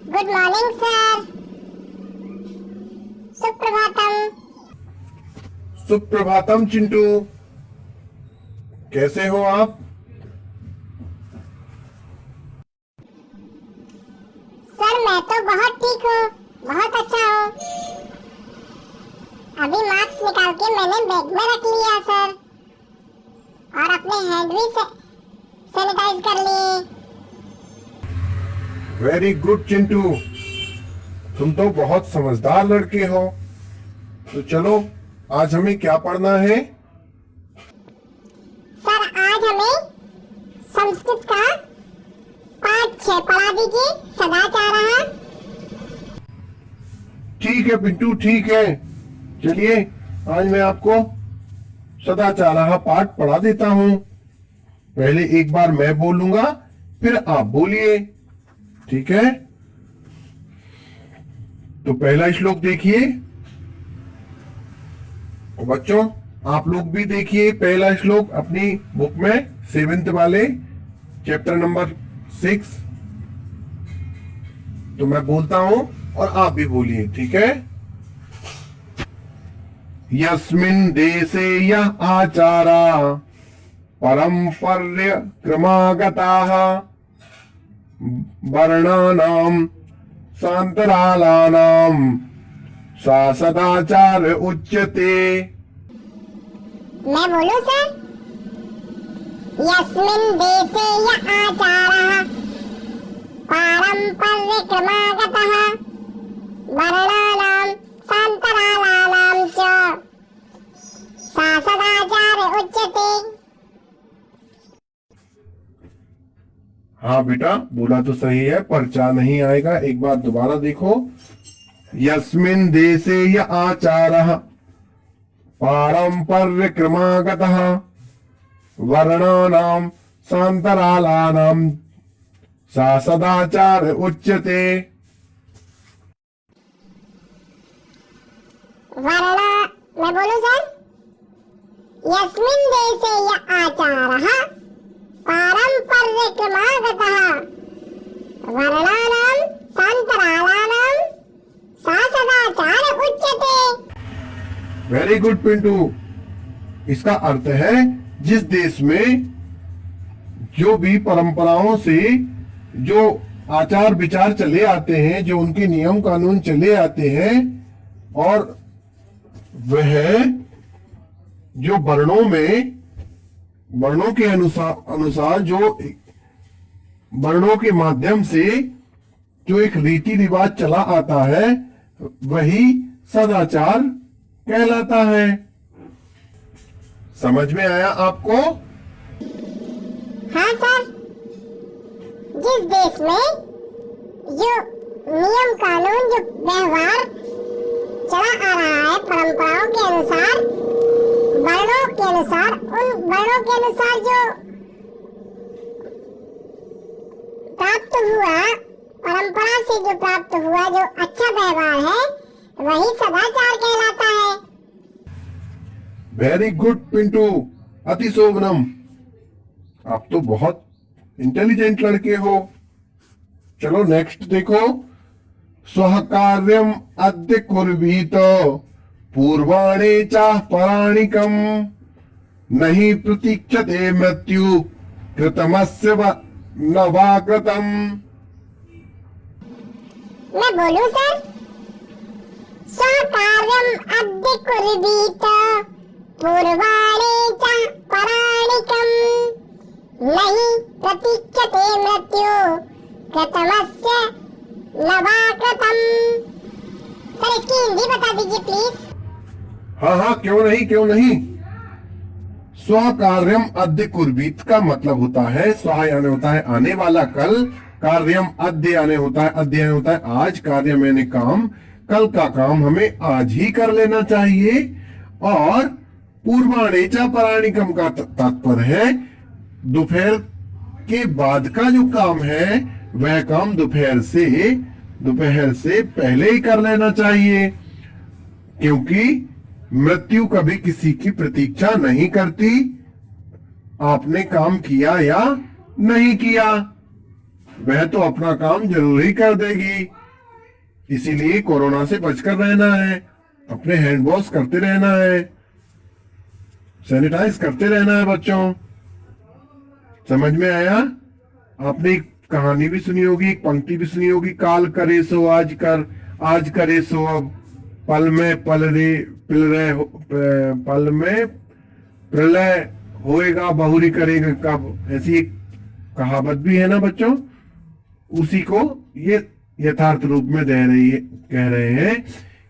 Good morning sir. सुप्रभातम। सुप्रभातम चिंटू, कैसे हो आप? सर मैं तो बहुत ठीक हूँ, बहुत अच्छा हूँ। अभी मास्क निकाल के मैंने बैग में रख लिया सर, और अपने हैंड भी सैनिटाइज कर लिए। वेरी गुड चिंटू, तुम तो बहुत समझदार लड़के हो। तो चलो, आज हमें क्या पढ़ना है? सर आज हमें संस्कृत का पाठ 6 पढ़ा दीजिए, सदाचार। ठीक है पिंटू, ठीक है। चलिए, आज मैं आपको सदाचार पाठ पढ़ा देता हूँ। पहले एक बार मैं बोलूंगा, फिर आप बोलिए, ठीक है? तो पहला श्लोक देखिए। और बच्चों, आप लोग भी देखिए पहला श्लोक अपनी बुक में, 7th वाले चैप्टर नंबर 6। तो मैं बोलता हूं और आप भी बोलिए, ठीक है? यस्मिन् देशे यः आचारा परम्पर्य क्रमागताः वर्णानां सान्तरालानां सा सदाचार उच्यते। मैं बोलूं सर? यस्मिन् देशे यः आचारः पारम्पर्य क्रमागतः वर्णानां सान्तरालानां च सा सदाचार उच्यते। हाँ बेटा, बोला तो सही है, पर्चा नहीं आएगा। एक बार दोबारा देखो। यस्मिन् देशे यः आचारः पारम्पर्य क्रमागतः वर्णानां सान्तरालानां सा सदाचार उच्यते। मैं बोलूं सर? यस्मिन् देशे यः आचारः पारम्पर्य क्रमागतः वर्णानां सान्तरालानां सा सदाचार उच्यते। Very good Pintu. इसका अर्थ है, जिस देश में जो भी परंपराओं से जो आचार विचार चले आते हैं, जो उनके नियम कानून चले आते हैं, और वह जो वर्णों के अनुसार जो वर्णों के माध्यम से जो एक रीति रिवाज चला आता है, वही सदाचार कहलाता है। समझ में आया आपको? हाँ सर। जिस देश में जो नियम कानून, जो व्यवहार चला आ रहा है परंपराओं के अनुसार, वर्णों के अनुसार, उन वर्णों के अनुसार जो प्राप्त हुआ, परंपरा से जो प्राप्त हुआ जो अच्छा व्यवहार है, वही सदाचार कहलाता है। वेरी गुड पिंटू, अति शोभनम। आप तो बहुत इंटेलिजेंट लड़के हो। चलो नेक्स्ट देखो। स्वः कार्यम अद्य कुर्वीत पूर्वाणे चाह पराणिकम नहीं प्रतीक्षते मृत्यु कृतमस्य न वा कृतम। मैं बोलूं सर? स्वकार्यम अद्य कुर्वीत पूर्वाणे च पराणिकम नहीं प्रतीक्षते मृत्यु कृतमस्य न वा कृतम। सर इसकी हिंदी बता दीजिए प्लीज। हाँ, क्यों नहीं। स्व कार्यम अद्य कुर्वीत का मतलब होता है, स्व यानी होता है आने वाला कल, कार्यम अद्य यानी होता है आज, कार्य मैंने काम, कल का काम हमें आज ही कर लेना चाहिए। और पूर्वाणे च पराणिकम का तात्पर्य है दोपहर के बाद का जो काम है, वह काम दोपहर से पहले ही कर लेना चाहिए, क्योंकि मृत्यु कभी किसी की प्रतीक्षा नहीं करती। आपने काम किया या नहीं किया, वह तो अपना काम जरूर ही कर देगी। इसीलिए कोरोना से बचकर रहना है, अपने हैंड वॉश करते रहना है, सैनिटाइज करते रहना है बच्चों। समझ में आया? आपने एक कहानी भी सुनी होगी, एक पंक्ति भी सुनी होगी, काल करे सो आज कर, आज करे सो अब, पल में पल में प्रलय होएगा, बहुरी करेगा कब। ऐसी एक कहावत भी है ना बच्चों, उसी को ये यथार्थ रूप में कह रहे हैं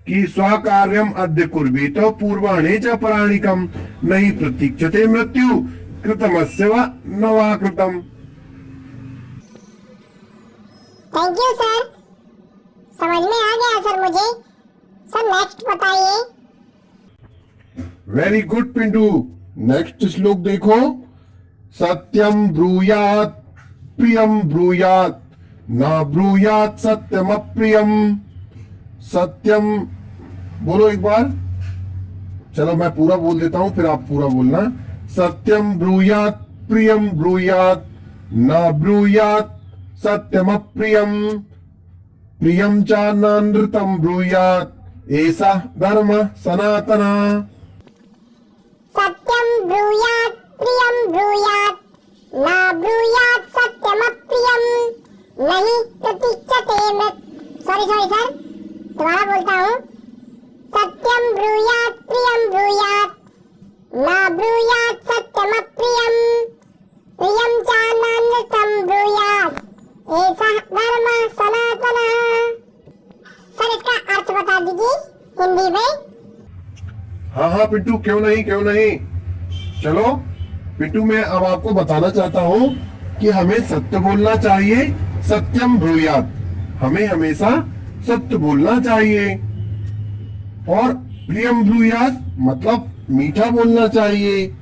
कि स्वकार्यम अद्य कुर्वीत पूर्वाणे च पराणिकम नहीं प्रतीक्षते मृत्यु कृतमस्य व न वा कृतम। थैंक यू सर, समझ में आ गया सर मुझे। सर नेक्स्ट बताइए। Very good Pintu. नेक्स्ट श्लोक देखो, सत्यम ब्रूयात प्रियम ब्रूयात ना ब्रूयात सत्यम अप्रियम। सत्यम बोलो एक बार, चलो मैं पूरा बोल देता हूं फिर आप पूरा बोलना। सत्यम ब्रूयात प्रियम ब्रूयात ना ब्रूयात सत्यम अप्रियम, प्रियम च नानृतम ब्रूयात ऐसा धर्म सनातना। सत्यम ब्रूयात प्रियम ब्रूयात ना ब्रूयात सत्यम अप्रियम नहीं प्रतीक्षते सॉरी सर, दोबारा बोलता हूँ। सत्यम ब्रूयात प्रियम ब्रूयात ना ब्रूयात सत्यम अप्रियम, प्रियम च नान्यतम ब्रूयात ऐसा धर्म सनातन। सर इसका अर्थ बता दीजिए हिंदी में। हाँ हाँ पिंटू, क्यों नहीं क्यों नहीं। चलो पिंटू, मैं अब आपको बताना चाहता हूँ कि हमें सत्य बोलना चाहिए। सत्यम ब्रूयात, हमें हमेशा सत्य बोलना चाहिए। और प्रियम ब्रूयात मतलब मीठा बोलना चाहिए।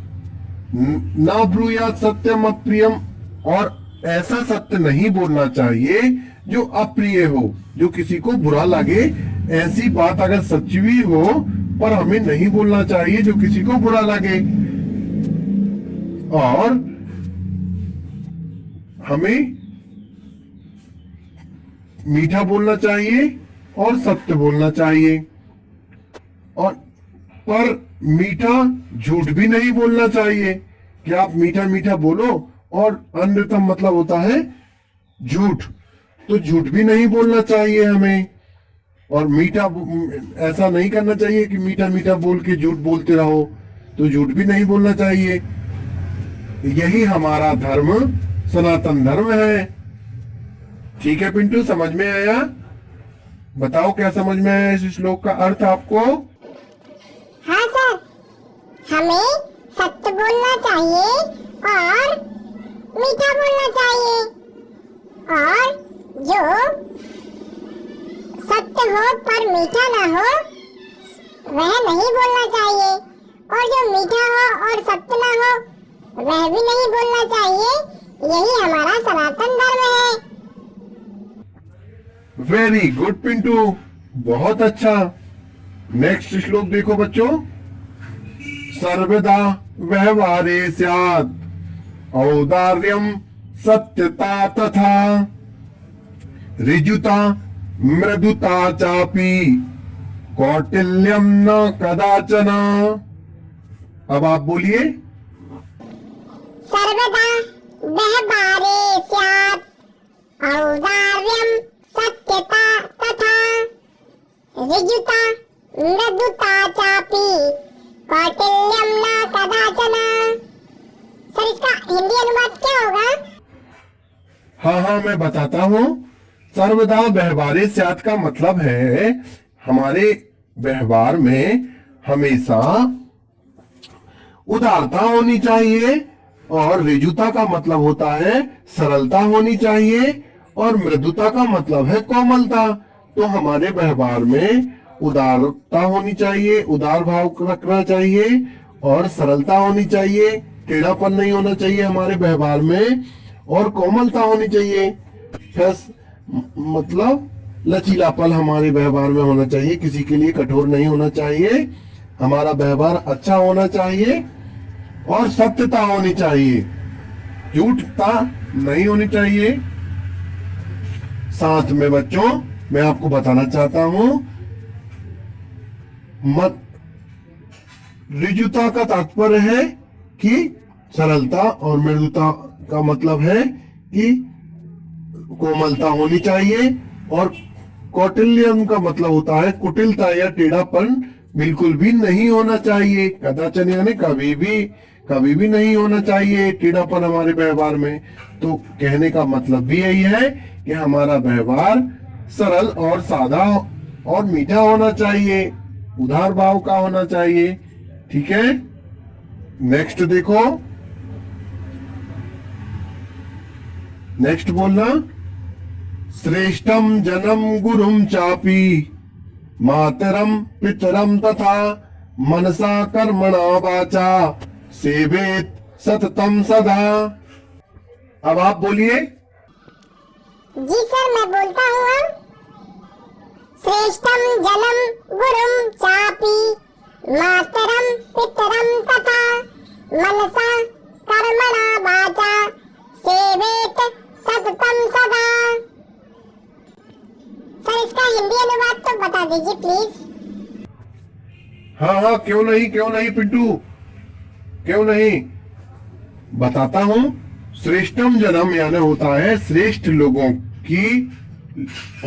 ना ब्रूयात सत्यम अप्रियम, और ऐसा सत्य नहीं बोलना चाहिए जो अप्रिय हो, जो किसी को बुरा लगे। ऐसी बात अगर सच्ची भी हो पर हमें नहीं बोलना चाहिए जो किसी को बुरा लगे। और हमें मीठा बोलना चाहिए और सत्य बोलना चाहिए। और पर मीठा झूठ भी नहीं बोलना चाहिए कि आप मीठा मीठा बोलो, और अनृतम मतलब होता है झूठ, तो झूठ भी नहीं बोलना चाहिए हमें। और मीठा ऐसा नहीं करना चाहिए कि मीठा मीठा बोल के झूठ बोलते रहो, तो झूठ भी नहीं बोलना चाहिए। यही हमारा धर्म सनातन धर्म है। ठीक है पिंटू, समझ में आया? बताओ क्या समझ में आया इस श्लोक का अर्थ आपको? हाँ सर, हमें सत्य बोलना चाहिए और मीठा बोलना चाहिए, और जो सत्य हो पर मीठा ना हो वह नहीं बोलना चाहिए, और जो मीठा हो और सत्य ना हो वह भी नहीं बोलना चाहिए। यही हमारा सनातन धर्म है। वेरी गुड पिंटू, बहुत अच्छा। नेक्स्ट श्लोक देखो बच्चों, सर्वदा व्यवहारे स्यात् औदार्यम सत्यता तथा ऋजुता मृदुता चापि कौटिल्यम न कदाचन। अब आप बोलिए। सर्वदा व्यवहारे स्यात् औदार्यम सत्यता तथा ऋजुता मृदुता चापि कौटिल्यम न कदाचन। सर इसका हिंदी अनुवाद क्या होगा? हाँ हाँ मैं बताता हूँ। सर्वदा व्यवहारे स्यात् का मतलब है हमारे व्यवहार में हमेशा उदारता होनी चाहिए, और ऋजुता का मतलब होता है सरलता होनी चाहिए, और मृदुता का मतलब है कोमलता। तो हमारे व्यवहार में उदारता होनी चाहिए, उदार भाव रखना चाहिए, और सरलता होनी चाहिए, टेढ़ापन नहीं होना चाहिए हमारे व्यवहार में, और कोमलता होनी चाहिए। मतलब लचीलापन हमारे व्यवहार में होना चाहिए, किसी के लिए कठोर नहीं होना चाहिए, हमारा व्यवहार अच्छा होना चाहिए, और सत्यता होनी चाहिए, झूठता नहीं होनी चाहिए। साथ में बच्चों मैं आपको बताना चाहता हूं, मत ऋजुता का तात्पर्य है कि सरलता, और मृदुता का मतलब है कि कोमलता होनी चाहिए, और कौटिल्यम का मतलब होता है कुटिलता या टेढ़ापन बिल्कुल भी नहीं होना चाहिए। कदाचन यानी कभी भी नहीं होना चाहिए टेढ़ापन हमारे व्यवहार में। तो कहने का मतलब भी यही है कि हमारा व्यवहार सरल और सादा और मीठा होना चाहिए, उदार भाव का होना चाहिए। ठीक है, नेक्स्ट देखो, नेक्स्ट बोलना, श्रेष्ठम जनम गुरुम चापी मातरम पितरम तथा मनसा कर्मणा वाचा सेवेत सततम सदा। अब आप बोलिए। जी सर, मैं बोलता हूँ। श्रेष्ठम जलम गुरुम चापी मातरम पितरम तथा मनसा कर्मणा वाचा सेवेत सततम सदा। सर, इसका हिंदी अनुवाद तो बता दीजिए प्लीज। हाँ, क्यों नहीं पिंटू, क्यों नहीं, बताता हूं। श्रेष्ठम जन्म यानी होता है श्रेष्ठ लोगों की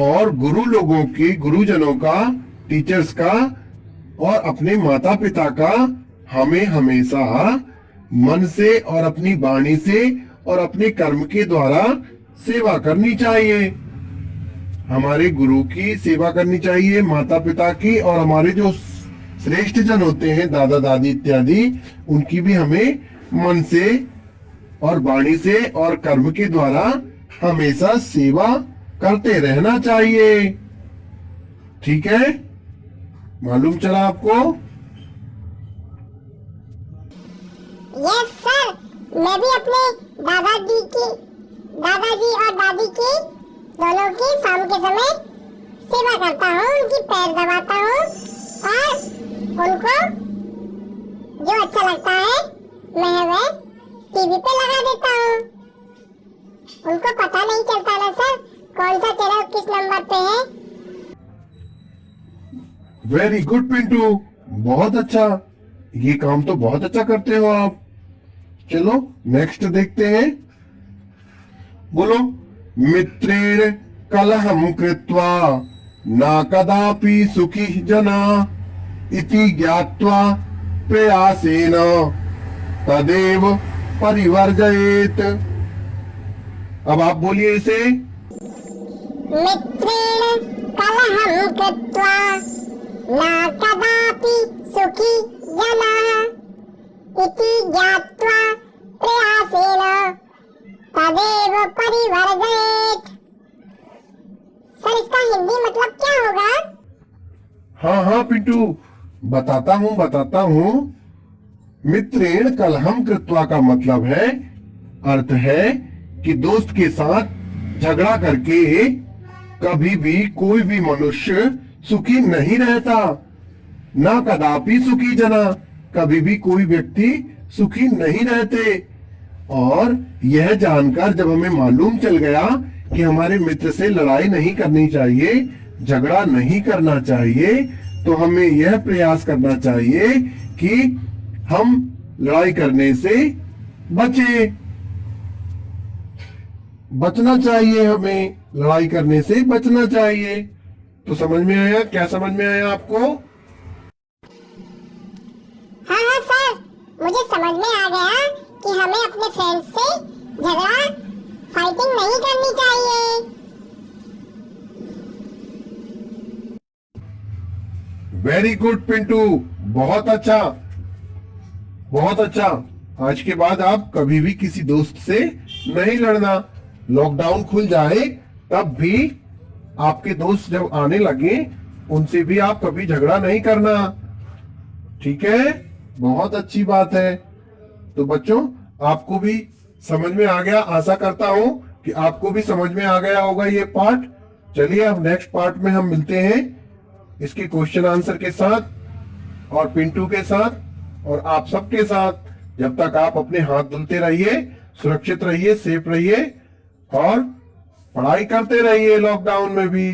और गुरु लोगों की, गुरुजनों का, टीचर्स का और अपने माता पिता का हमें हमेशा मन से और अपनी वाणी से और अपने कर्म के द्वारा सेवा करनी चाहिए। हमारे गुरु की सेवा करनी चाहिए, माता पिता की, और हमारे जो श्रेष्ठ जन होते हैं, दादा दादी इत्यादि, उनकी भी हमें मन से और वाणी से और कर्म के द्वारा हमेशा सेवा करते रहना चाहिए। ठीक है, मालूम चला आपको? यस सर, मैं भी अपने दादाजी और दादी की दोनों की शाम के समय सेवा करता हूँ, उनकी पैर दबाता हूँ और उनको जो अच्छा लगता है मैं वह टीवी पे लगा देता हूँ। उनको पता नहीं चलता ना सर कौन सा चैनल किस नंबर पे है। वेरी गुड पिंटू, बहुत अच्छा, ये काम तो बहुत अच्छा करते हो आप। चलो नेक्स्ट देखते हैं। बोलो, मित्रेण कलहम कृत्वा न कदापि सुखी जना इति ज्ञात्वा प्रयासेन तदेव परिवर्जयेत। अब आप बोलिए इसे। मित्रेण कलहम कृत्वा न कदापि सुखी जनः इति ज्ञात्वा प्रयासेन तदेव परिवर्जयेत। सर, इसका हिंदी मतलब क्या होगा? हाँ पिंटू, बताता हूँ। मित्रेण कलहम कृत्वा का मतलब है, अर्थ है कि दोस्त के साथ झगड़ा करके कभी भी कोई भी मनुष्य सुखी नहीं रहता। ना कदापि सुखी जना, कभी भी कोई व्यक्ति सुखी नहीं रहते। और यह जानकर जब हमें मालूम चल गया कि हमारे मित्र से लड़ाई नहीं करनी चाहिए, झगड़ा नहीं करना चाहिए, तो हमें यह प्रयास करना चाहिए कि हम लड़ाई करने से बचना चाहिए, हमें लड़ाई करने से बचना चाहिए। तो समझ में आया? क्या समझ में आया आपको? हाँ सर, मुझे समझ में आ गया कि हमें अपने फ्रेंड्स से झगड़ा फाइटिंग नहीं करनी चाहिए। वेरी गुड पिंटू, बहुत अच्छा, बहुत अच्छा। आज के बाद आप कभी भी किसी दोस्त से नहीं लड़ना। लॉकडाउन खुल जाए तब भी आपके दोस्त जब आने लगे उनसे भी आप कभी झगड़ा नहीं करना। ठीक है, बहुत अच्छी बात है। तो बच्चों, आपको भी समझ में आ गया, आशा करता हूं कि आपको भी समझ में आ गया होगा ये पार्ट। चलिए अब नेक्स्ट पार्ट में हम मिलते हैं इसके क्वेश्चन आंसर के साथ और पिंटू के साथ और आप सबके साथ। जब तक आप अपने हाथ धुलते रहिए, सुरक्षित रहिए, सेफ रहिए और पढ़ाई करते रहिए लॉकडाउन में भी।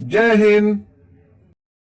जय हिंद।